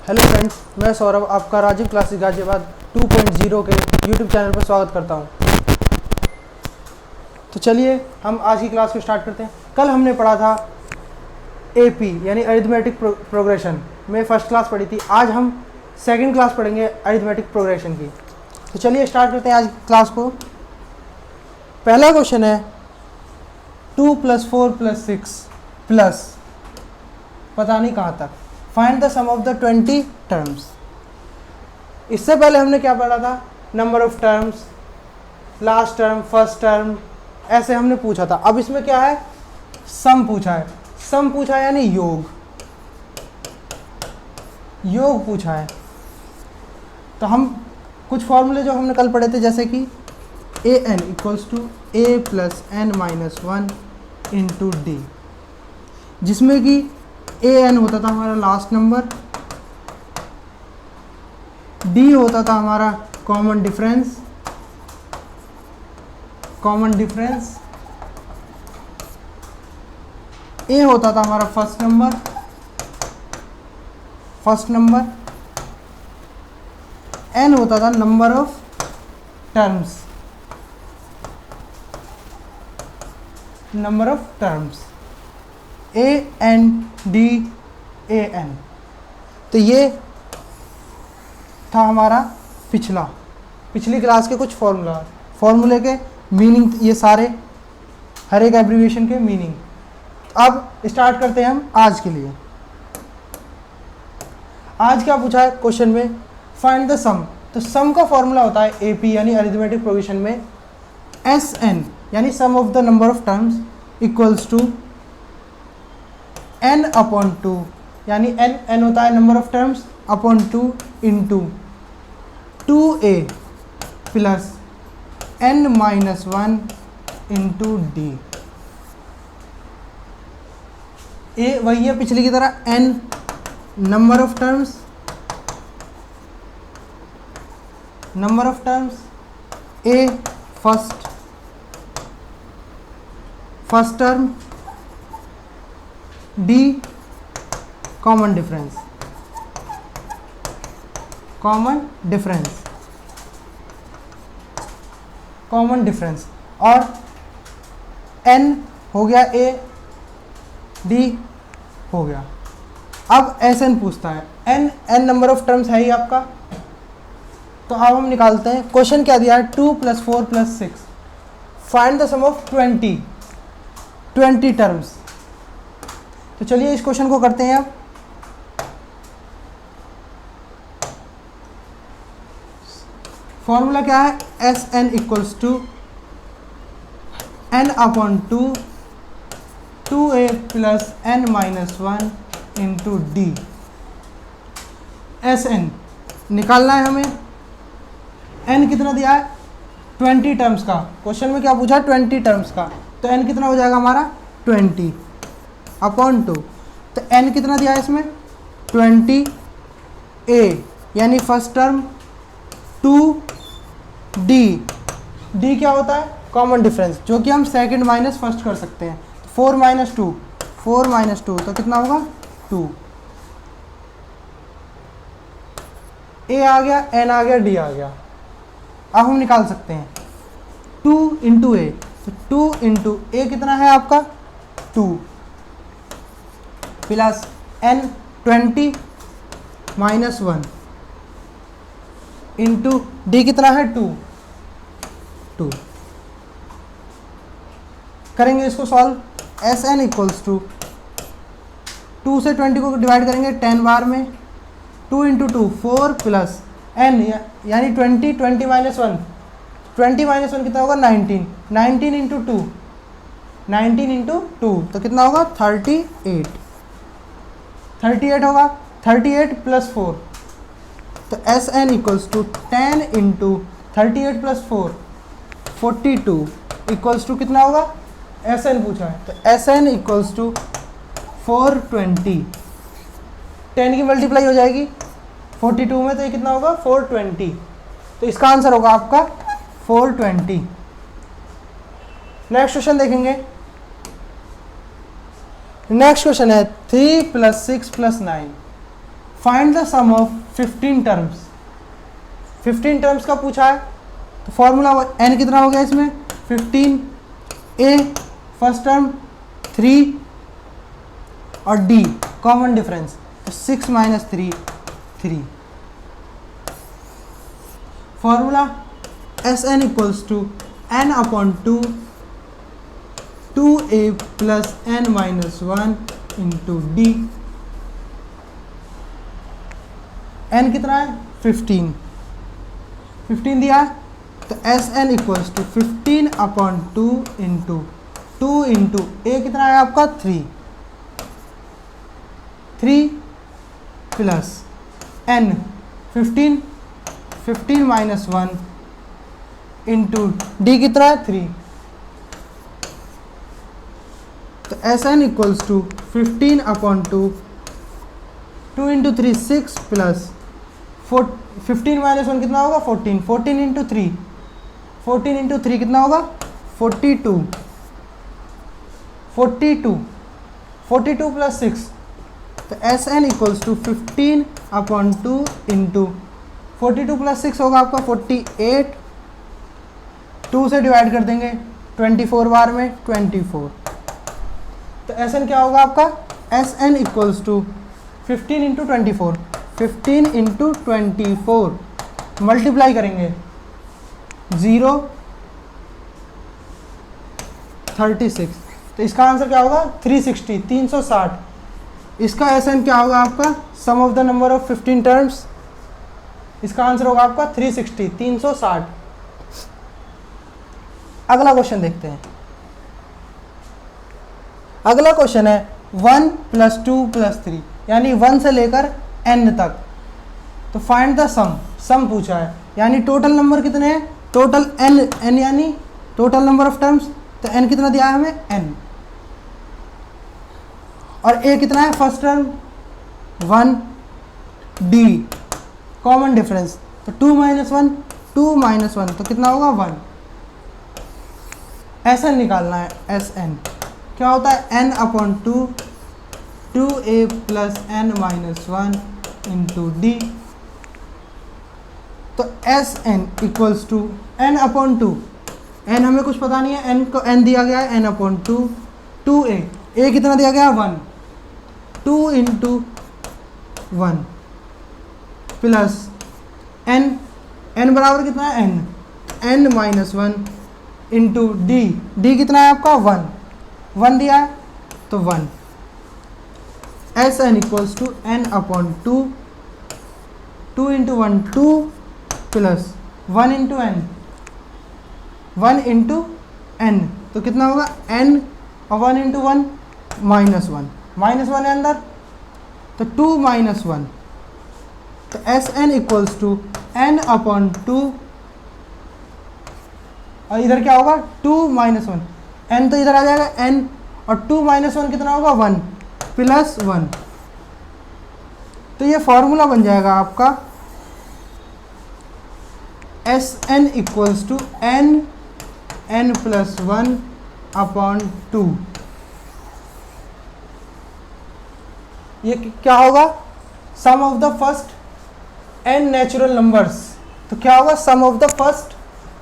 Hello friends, मैं सौरभ आपका Rajiv classes Ghaziabad 2.0 के यूट्यूब चैनल पर स्वागत करता हूं। तो चलिए हम आज की क्लास को स्टार्ट करते हैं। कल हमने पढ़ा था एपी यानी अरिथमेटिक प्रोग्रेशन में फर्स्ट क्लास पढ़ी थी। आज हम सेकंड क्लास पढ़ेंगे अरिथमेटिक प्रोग्रेशन की। तो चलिए स्टार्ट करते हैं आज क्लास को। पहला क्वेश्चन है 2 + 4 + 6 प्लस पता नहीं कहाँ तक, find the sum of the 20 terms. इससे पहले हमने क्या पढ़ा था? Number of terms, last term, first term, ऐसे हमने पूछा था। अब इसमें क्या है? सम पूछा है। सम पूछा है यानी योग, योग पूछा है। तो हम कुछ फॉर्मूले जो हमने कल पढ़े थे, जैसे कि an = a + n - 1 × d, जिसमें कि an होता था हमारा लास्ट नंबर, d होता था हमारा कॉमन डिफरेंस, a होता था हमारा फर्स्ट नंबर, n होता था number of terms, a n d a n। तो ये था हमारा पिछली क्लास के कुछ फॉर्मूले के मीनिंग, ये सारे हर एक एब्रीविएशन के मीनिंग। अब स्टार्ट करते हैं हम आज के लिए। आज क्या पूछा है क्वेश्चन में? फाइंड द सम। तो सम का फॉर्मूला होता है एपी यानी अरिथमेटिक प्रोग्रेशन में एसएन यानी sum of the number of terms equals to n/2 यानी n होता है number of terms upon 2 into 2a plus n - 1 into d। A वही है पिछली की तरह, n number of terms, a first term, d common difference और n हो गया a, d हो गया। अब Sn पूछता है, n नंबर ऑफ टर्म्स है ही आपका। तो अब हम निकालते हैं। क्वेश्चन क्या दिया है? 2 + 4 + 6 find the sum of 20 terms. तो चलिए इस क्वेश्चन को करते हैं। अब फॉर्मूला क्या है? Sn = n/2 2a + n - 1 into d। Sn निकालना है हमें। n कितना दिया है? 20 टर्म्स का। क्वेश्चन में क्या पूछा? 20 टर्म्स का। तो n कितना हो जाएगा हमारा? 20/2। तो n कितना दिया है इसमें? 20a यानी फर्स्ट टर्म, 2d, d क्या होता है? कॉमन डिफरेंस, जो कि हम सेकंड माइनस फर्स्ट कर सकते हैं। 4 - 2 तो कितना होगा? 2। a आ गया, n आ गया, d आ गया। अब हम निकाल सकते हैं 2 × a। तो 2 × a कितना है आपका? 2 प्लस n 20 - 1 इंटू d कितना है? 2। करेंगे इसको सॉल्व। Sn = 2 से 20 को डिवाइड करेंगे 10 बार में, 2 × 2 4 प्लस n यानी 20 - 1 20 - 1 कितना होगा? 19 19 × 2 तो कितना होगा? 38 होगा। 38 + 4 तो Sn = 10 × 38 + 4 42 इक्वल्स टू कितना होगा? Sn पूछा है तो Sn = 420। 10 की मल्टीप्लाई हो जाएगी 42 में, तो ये कितना होगा? 420। तो इसका आंसर होगा आपका 420। नेक्स्ट क्वेश्चन देखेंगे। नेक्स्ट क्वेश्चन है 3 + 6 + 9 find the sum of 15 terms. 15 terms का पूछा है तो फॉर्मूला n कितना हो गया इसमें 15, a फर्स्ट टर्म 3 और d कॉमन डिफरेंस तो 6 minus 3 3। Formula Sn equals to n upon 2 2a plus n minus 1 into D. n कितना है 15 दिया है तो Sn equals to 15 upon 2 into a कितना है आपका 3 plus n 15 minus 1 into D कितना है 3। तो Sn equals to 15 upon 2 into 3 6 plus 15 minus 1 कितना होगा 14 इंटू 3 कितना होगा 42 प्लस 6 तो Sn equals to 15 upon 2 into 42 plus 6 होगा आपका 48, 2 से डिवाइड कर देंगे 24 बार में 24। तो Sn क्या होगा आपका Sn equals to 15 into 24 15 into 24 multiply करेंगे 0 36 तो इसका आंसर क्या होगा 360। इसका Sn क्या होगा आपका sum of the number of 15 terms, इसका आंसर होगा आपका 360। अगला क्वेश्चन देखते हैं। अगला क्वेश्चन है 1 प्लस 2 प्लस 3 यानी 1 से लेकर n तक। तो फाइंड द सम पूछा है यानी टोटल नंबर कितने हैं, टोटल n यानी टोटल नंबर ऑफ टर्म्स। तो n कितना दिया है हमें n और a कितना है first term 1 d common difference तो 2 माइनस 1 तो कितना होगा 1। Sn निकालना है Sn क्या होता है n upon 2a plus n minus 1 into d. तो Sn equals to n upon 2 n हमें कुछ पता नहीं है, n को n दिया गया है n अपॉन 2a कितना दिया गया 1 2 इंटू 1 प्लस n बराबर कितना है n माइनस 1 इंटू डी कितना है आपका 1 दिया है तो 1। Sn equals to n upon 2 into 1 2 plus 1 into n तो कितना होगा n और 1 इंटू 1 माइनस 1 है अंदर तो 2 माइनस 1 तो Sn equals to n upon 2 और इधर क्या होगा 2 माइनस 1 n तो इधर आ जाएगा n और 2 माइनस 1 कितना होगा 1 प्लस 1। तो ये फॉर्मूला बन जाएगा आपका Sn equals to n plus 1 upon 2। ये क्या होगा sum of the first n natural numbers. तो क्या होगा sum of the first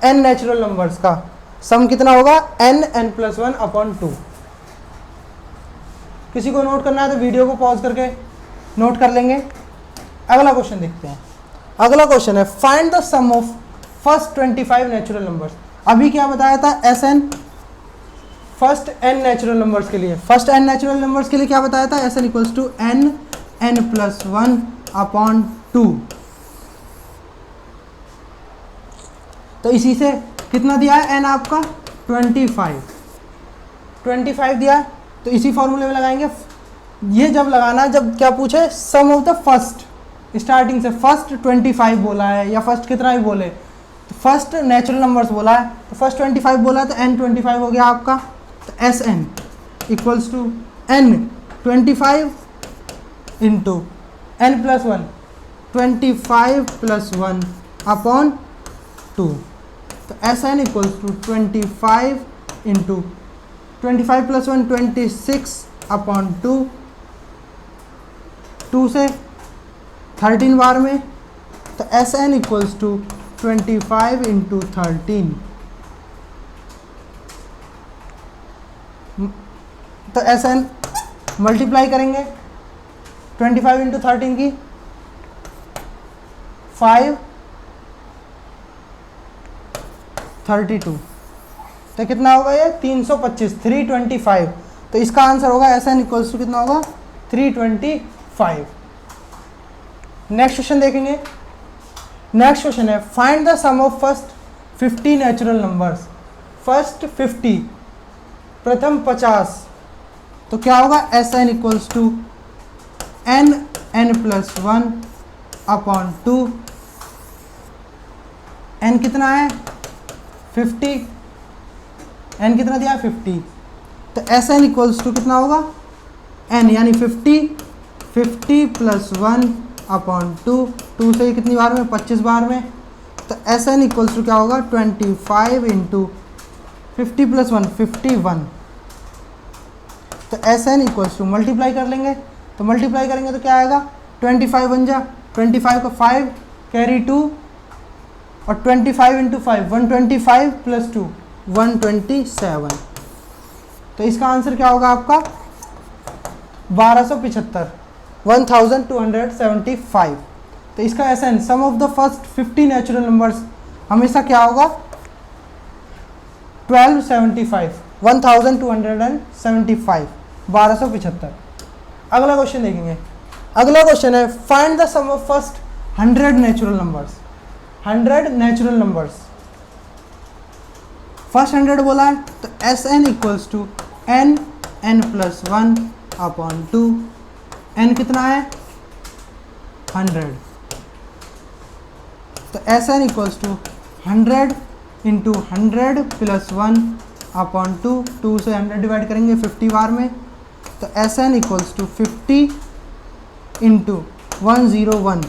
n natural numbers का सम कितना होगा n प्लस 1 अपॉन 2। किसी को नोट करना है तो वीडियो को पॉज करके नोट कर लेंगे। अगला क्वेश्चन देखते हैं। अगला क्वेश्चन है find the sum of first 25 natural numbers. अभी क्या बताया था Sn first n natural numbers के लिए, फर्स्ट n नेचुरल नंबर्स के लिए क्या बताया था Sn equals to n plus 1 upon 2। तो इसी से कितना दिया है n आपका 25 दिया है तो इसी फॉर्मूले में लगाएंगे। ये जब लगाना है जब क्या पूछे सम ऑफ द फर्स्ट, स्टार्टिंग से फर्स्ट 25 बोला है या फर्स्ट कितना भी बोले तो फर्स्ट नेचुरल नंबर्स बोला है तो फर्स्ट 25 बोला तो n 25 हो गया आपका। तो Sn equals to n 25 into n plus 1 25 plus 1 upon 2। तो Sn equals to 25 into 25 plus 1 26 upon 2 से 13 बार में, तो S N equals to 25 into 13, तो एस एन मल्टीप्लाई करेंगे 25 इंटू 13 की 5 32, तो कितना होगा ये 325, 325, तो इसका आंसर होगा एस एन इक्वल्स टू कितना होगा 325। नेक्स्ट क्वेश्चन देखेंगे। नेक्स्ट क्वेश्चन है find the sum of first 50 natural numbers. First 50, प्रथम 50, तो क्या होगा S N equals to n n plus 1 upon 2, n कितना है 50, एन कितना दिया 50, तो एस एन इक्वल्स टू कितना होगा एन यानी 50 प्लस 1 अपॉन 2, 2 से कितनी बार में 25 बार में, तो एस एन इक्वल्स टू क्या होगा 25 इंटू 50 प्लस 1 51, तो S N equals to multiply कर लेंगे, तो मल्टीप्लाई करेंगे तो क्या आएगा 25 बन जा, 25 का 5 कैरी 2 और 25 इंटू 5 125 प्लस 2 127, तो इसका आंसर क्या होगा आपका 1275 1275। तो इसका S n sum of the first 50 natural numbers हमेशा क्या होगा 1275 1275 1275। अगला क्वेश्चन देखेंगे। अगला क्वेश्चन है find the sum of first 100 natural numbers. 100 natural numbers, first 100 बोला है, तो S N equals to n n plus 1 upon 2, n कितना है 100, तो S N equals to 100 into 100 plus 1 upon 2, 2 से 100 डिवाइड करेंगे 50 बार में, तो S N equals to 50 into 101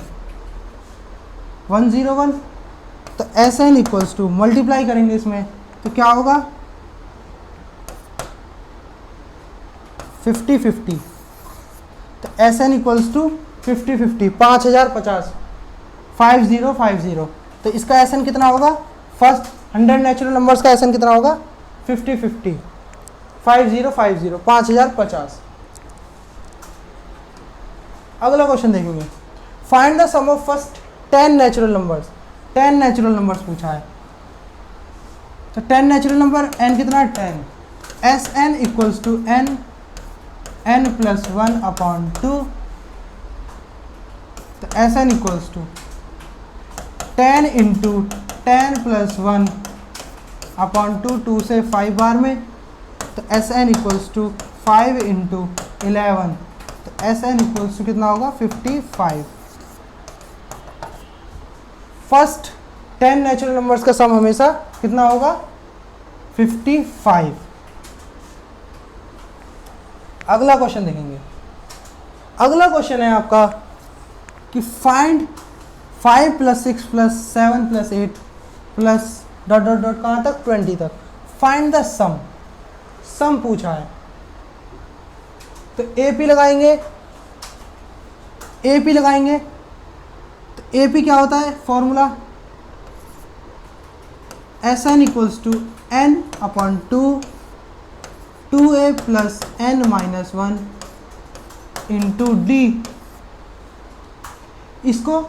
101, तो S N equals to multiply करेंगे इसमें तो क्या होगा 50 50, तो एस एन इक्वल्स टू 50 50 5050 5050, तो इसका एस एन कितना होगा फर्स्ट 100 नेचुरल नंबर्स का एस एन कितना होगा 50 50 5050 5050। अगला क्वेश्चन देखेंगे find the sum of first 10 natural numbers. 10 natural numbers पूछा है, तो 10 नेचुरल नंबर n कितना है 10, S N equals to n n plus 1 upon 2, तो S N equals to 10 into 10 plus 1 upon 2, 2 से 5 बार में, तो S N equals to 5 into 11, तो एस एन इक्वल्स टू कितना होगा 55। फर्स्ट 10 नेचुरल नंबर्स का सम हमेशा कितना होगा 55। अगला क्वेश्चन देखेंगे। अगला क्वेश्चन है आपका कि find 5 plus 6 plus 7 plus 8 plus dot dot dot कहाँ तक 20 तक, फाइंड द सम। सम पूछा है तो AP लगाएंगे, AP लगाएंगे, तो AP क्या होता है formula S N equals to n upon 2a plus n minus 1 into d. इसको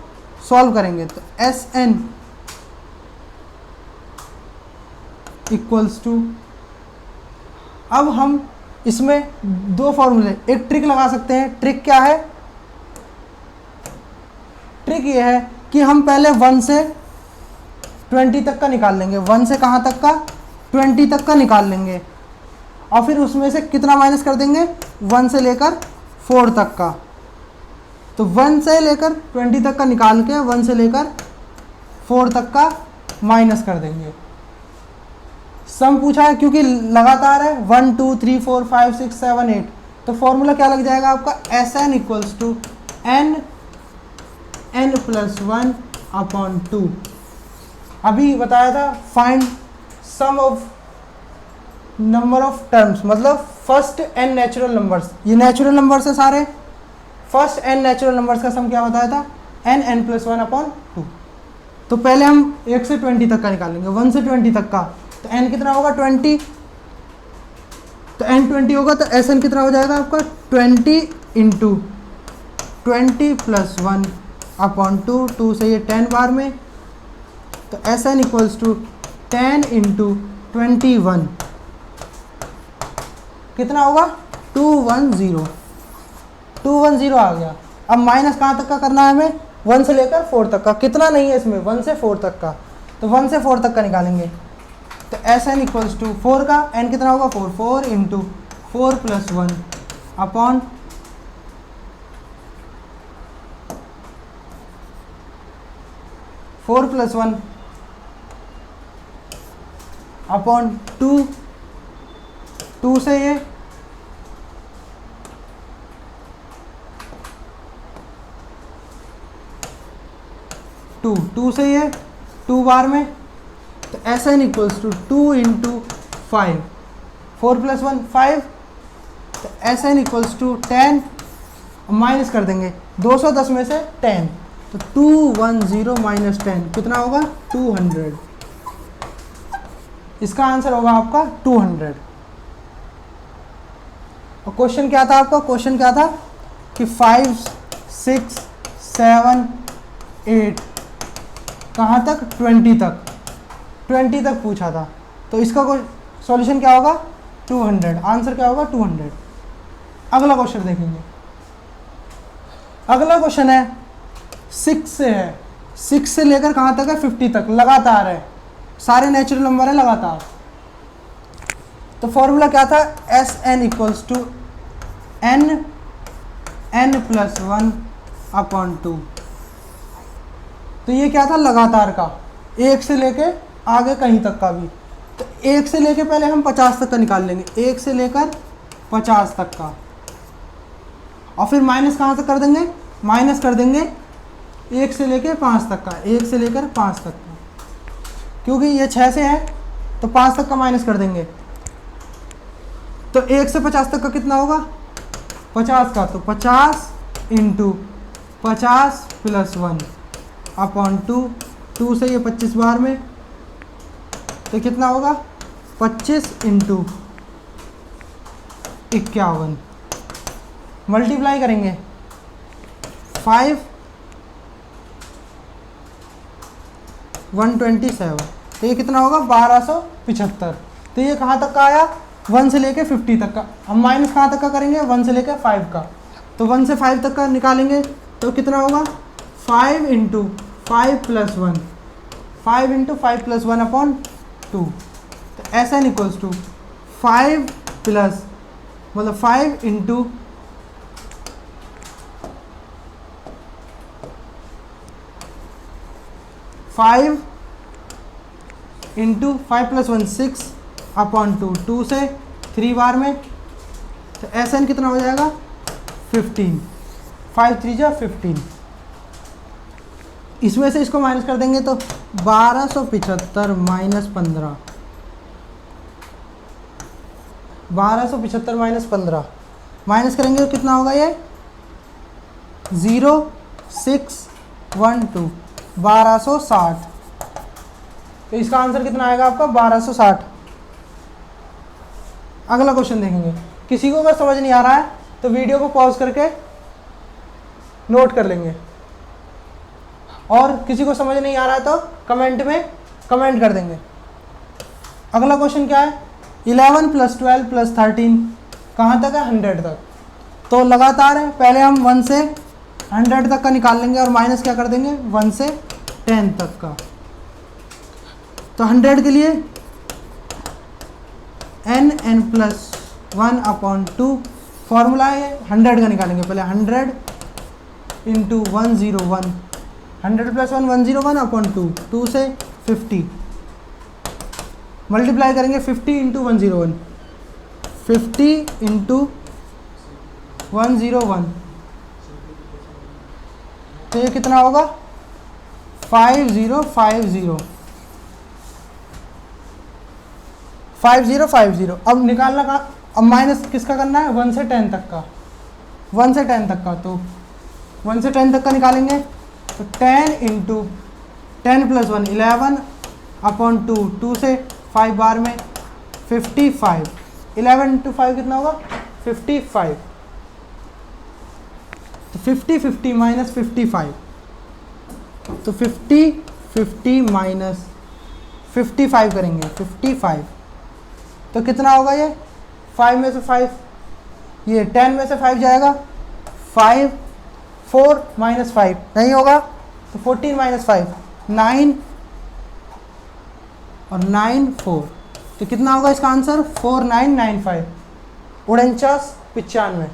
सॉल्व करेंगे तो एस एन इक्वल्स टू, अब हम इसमें दो फॉर्मूले, एक ट्रिक लगा सकते हैं। ट्रिक क्या है, ट्रिक ये है कि हम पहले 1 से 20 तक का निकाल लेंगे, 1 से कहाँ तक का 20 तक का निकाल लेंगे, और फिर उसमें से कितना माइनस कर देंगे 1 से लेकर 4 तक का। तो 1 से लेकर 20 तक का निकाल के 1 से लेकर 4 तक का माइनस कर देंगे। सम पूछा है क्योंकि लगातार है 1 2 3 4 5 6 7 8, तो फॉर्मूला क्या लग जाएगा आपका S N equals to n n plus 1 upon 2। अभी बताया था find sum of number of terms, मतलब फर्स्ट n नेचुरल नंबर्स, ये नेचुरल नंबर्स है सारे। फर्स्ट n नेचुरल नंबर्स का सम क्या बताया था n+1/2। तो पहले हम 1 से 20 तक का निकालेंगे, 1 से 20 तक का, तो n कितना होगा 20, तो n 20 होगा तो Sn कितना हो जाएगा आपका 20 इंटू 20 + 1/2, 2 से ये 10 बार में, तो Sn = 10 इंटू 21 कितना होगा 210, 210 आ गया। अब माइनस कहाँ तक का करना है हमें, 1 से लेकर 4 तक का, कितना नहीं है इसमें 1 से 4 तक का, तो 1 से 4 तक का निकालेंगे, तो Sn = 4 का n कितना होगा 4, 4 इंटू 4 + 1 अपॉन 4 + 1 अपॉन 2, 2 से ये 2 से ये 2 बार में, तो Sn = 2 इंटू 5, 4 + 1 5, तो Sn = 10, माइनस कर देंगे 210 में से 10, तो 210 माइनस 10 कितना होगा 200। इसका आंसर होगा आपका 200। और क्वेश्चन क्या था आपका, क्वेश्चन क्या था कि 5 6 7 8 कहाँ तक 20 तक, 20 तक पूछा था, तो इसका सॉल्यूशन क्या होगा 200, आंसर क्या होगा 200। अगला क्वेश्चन देखेंगे, अगला क्वेश्चन है 6 से है, 6 से लेकर कहाँ तक है 50 तक, लगातार है, सारे नेचुरल नंबर है लगातार। तो फॉर्मूला क्या था, Sn = n+1/2। तो ये क्या था लगातार का, 1 से लेके आगे कहीं तक का भी, तो 1 से लेके पहले हम 50 तक का निकाल लेंगे, 1 से लेकर 50 तक का, और फिर माइनस कहाँ तक कर देंगे, माइनस कर देंगे 1 से लेकर 5 तक का, 1 से लेकर 5 तक का, क्योंकि ये 6 से है तो 5 तक का माइनस कर देंगे, तो 1 से 50 तक का कितना होगा 50 का, तो 50 इंटू 50 + 1 अपॉन 2, 2 से ये 25 बार में, तो कितना होगा 25 इंटू 51, मल्टीप्लाई करेंगे 5 127, तो ये कितना होगा 1275। तो ये कहाँ तक का आया 1 से लेके 50 तक का। हम माइनस कहाँ तक का करेंगे 1 से लेकर 5 का, तो 1 से 5 तक का निकालेंगे तो कितना होगा 5 इंटू 5 + 1, 5 इंटू 5 + 1 अपॉन 2, तो Sn = 5 प्लस मतलब 5 इंटू 5 इंटू 5 + 1 6 अपॉन 2, 2 से 3 बार में, तो Sn कितना हो जाएगा 15, 5 3 जा 15। इसमें से इसको माइनस कर देंगे तो 1275 माइनस 15, 1275 माइनस 15 माइनस करेंगे तो कितना होगा ये 0612 1260। तो इसका आंसर कितना आएगा आपका 1260। अगला क्वेश्चन देखेंगे। किसी को अगर समझ नहीं आ रहा है तो वीडियो को पॉज करके नोट कर लेंगे, और किसी को समझ नहीं आ रहा है तो कमेंट में कमेंट कर देंगे। अगला क्वेश्चन क्या है 11 + 12 + 13 कहाँ तक है 100 तक। तो लगातार है, पहले हम 1 से 100 तक का निकाल लेंगे और माइनस क्या कर देंगे 1 से 10 तक का। तो 100 के लिए n+1/2 फॉर्मूला है 100 का निकालेंगे। पहले 100 इंटू 101, 100 + 1 101/2, 2 से 50 मल्टीप्लाई करेंगे 50 इंटू 101, 50 इंटू 101, तो ये कितना होगा 5050 5050। अब निकालना का, अब माइनस किसका करना है 1 से 10 तक का, 1 से 10 तक का। तो 1 से 10 तक का निकालेंगे तो 10 इंटू 10 प्लस 1 11 अपॉन 2, 2 से 5 बार में 55, 11 इंटू 5 कितना होगा 55, तो 50 50 माइनस 55, तो 50 50 माइनस 55 करेंगे 55, तो कितना होगा ये 5 में से 5, ये 10 में से 5 जाएगा 5, 4 माइनस 5 नहीं होगा, तो 14 माइनस 5 9 और 9 4, तो कितना होगा इसका आंसर 4995, 49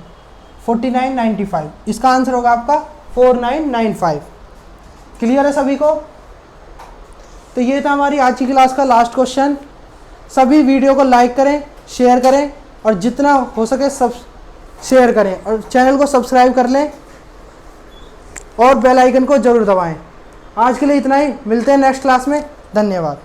4995, इसका आंसर होगा आपका 4995। क्लियर है सभी को? तो ये था हमारी आज की क्लास का लास्ट क्वेश्चन। सभी वीडियो को लाइक करें, शेयर करें और जितना हो सके सब शेयर करें और चैनल को सब्सक्राइब कर लें और बेल आइकन को ज़रूर दबाएं। आज के लिए इतना ही, मिलते हैं नेक्स्ट क्लास में। धन्यवाद।